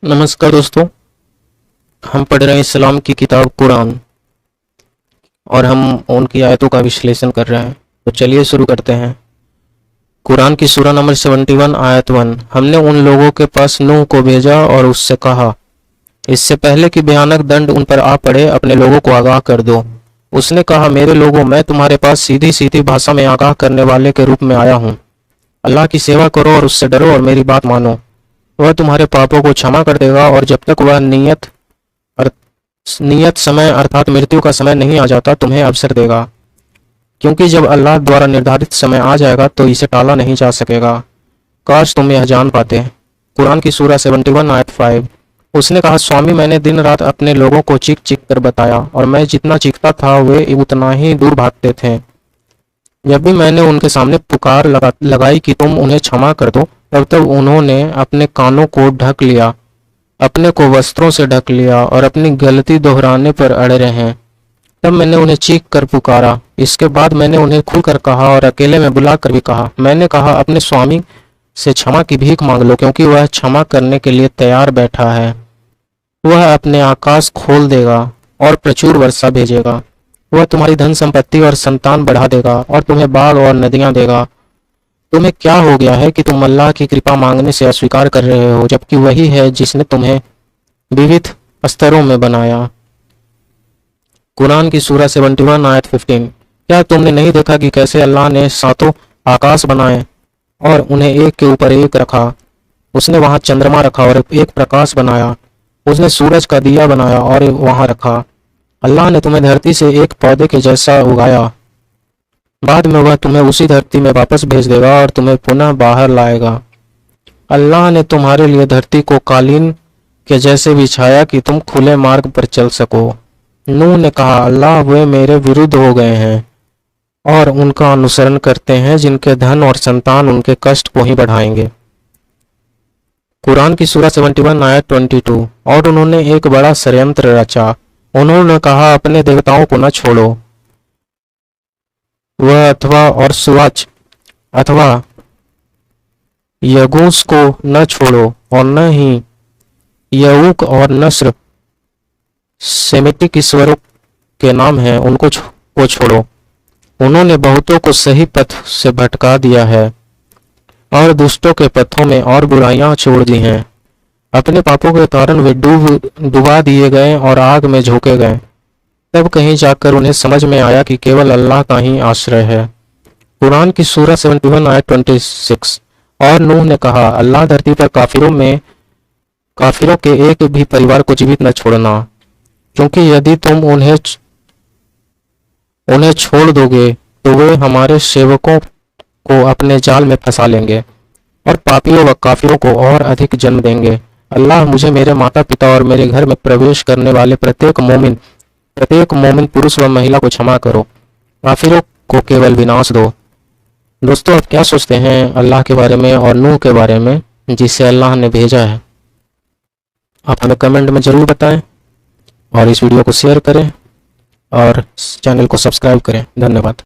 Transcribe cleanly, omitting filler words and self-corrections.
नमस्कार दोस्तों। हम पढ़ रहे हैं इस्लाम की किताब कुरान और हम उनकी आयतों का विश्लेषण कर रहे हैं। तो चलिए शुरू करते हैं। कुरान की सूरा नंबर 71 आयत 1। हमने उन लोगों के पास नूह को भेजा और उससे कहा, इससे पहले कि भयानक दंड उन पर आ पड़े, अपने लोगों को आगाह कर दो। उसने कहा, मेरे लोगों, मैं तुम्हारे पास सीधी सीधी भाषा में आगाह करने वाले के रूप में आया हूँ। अल्लाह की सेवा करो और उससे डरो और मेरी बात मानो। वह तुम्हारे पापों को क्षमा कर देगा और जब तक वह नियत समय अर्थात मृत्यु का समय नहीं आ जाता, तुम्हें अवसर देगा, क्योंकि जब अल्लाह द्वारा निर्धारित समय आ जाएगा तो इसे टाला नहीं जा सकेगा। काश तुम यह जान पाते। कुरान की सूरा 71 आयत 5। उसने कहा, स्वामी, मैंने दिन रात अपने लोगों को चीख चीख कर बताया और मैं जितना चीखता था वे उतना ही दूर भागते थे। जब भी मैंने उनके सामने पुकार लगाई कि तुम उन्हें क्षमा कर दो, तब उन्होंने अपने कानों को ढक लिया, अपने को वस्त्रों से ढक लिया और अपनी गलती दोहराने पर अड़े रहे। तब मैंने उन्हें चीख कर पुकारा। इसके बाद मैंने उन्हें खुलकर कहा और अकेले में बुलाकर भी कहा। मैंने कहा, अपने स्वामी से क्षमा की भीख मांग लो, क्योंकि वह क्षमा करने के लिए तैयार बैठा है। वह अपने आकाश खोल देगा और प्रचुर वर्षा भेजेगा। वह तुम्हारी धन संपत्ति और संतान बढ़ा देगा और तुम्हें बाग और नदियां देगा। तुम्हें क्या हो गया है कि तुम अल्लाह की कृपा मांगने से अस्वीकार कर रहे हो, जबकि वही है जिसने तुम्हें विविध स्तरों में बनाया। कुरान की सूरा 71 आयत 15। क्या तुमने नहीं देखा कि कैसे अल्लाह ने सातों आकाश बनाए और उन्हें एक के ऊपर एक रखा। उसने वहां चंद्रमा रखा और एक प्रकाश बनाया। उसने सूरज का दिया बनाया और वहां रखा। अल्लाह ने तुम्हें धरती से एक पौधे के जैसा उगाया। बाद में वह तुम्हें उसी धरती में वापस भेज देगा और तुम्हें पुनः बाहर लाएगा। अल्लाह ने तुम्हारे लिए धरती को कालीन के जैसे बिछाया कि तुम खुले मार्ग पर चल सको। नूह ने कहा, अल्लाह, वे मेरे विरुद्ध हो गए हैं और उनका अनुसरण करते हैं जिनके धन और संतान उनके कष्ट को ही बढ़ाएंगे। कुरान की सूरा 71 आयत 22। और उन्होंने एक बड़ा षड्यंत्र रचा। उन्होंने कहा, अपने देवताओं को न छोड़ो, वह अथवा और सुवाच अथवा यगूस को न छोड़ो और न ही यऊक और नस्र, सेमिटिक ईश्वरों के नाम हैं, उनको को छोड़ो। उन्होंने बहुतों को सही पथ से भटका दिया है और दुष्टों के पथों में और बुराइयां छोड़ दी हैं। अपने पापों के कारण वे डुबा दिए गए और आग में झोंके गए। तब कहीं जाकर उन्हें समझ में आया कि केवल अल्लाह का ही आश्रय है। कुरान की सूरा 71 आयत 26। और नूह ने कहा, अल्लाह, धरती पर काफिरों के एक भी परिवार को जीवित न छोड़ना, क्योंकि यदि तुम उन्हें छोड़ दोगे तो वे हमारे सेवकों को अपने जाल में फंसा लेंगे और पापियों व काफिरों को और अधिक जन्म देंगे। अल्लाह, मुझे, मेरे माता पिता और मेरे घर में प्रवेश करने वाले प्रत्येक मोमिन पुरुष व महिला को क्षमा करो। काफिरों को केवल विनाश दो। दोस्तों, आप क्या सोचते हैं अल्लाह के बारे में और नूह के बारे में, जिसे अल्लाह ने भेजा है? आप हमें कमेंट में जरूर बताएं और इस वीडियो को शेयर करें और चैनल को सब्सक्राइब करें। धन्यवाद।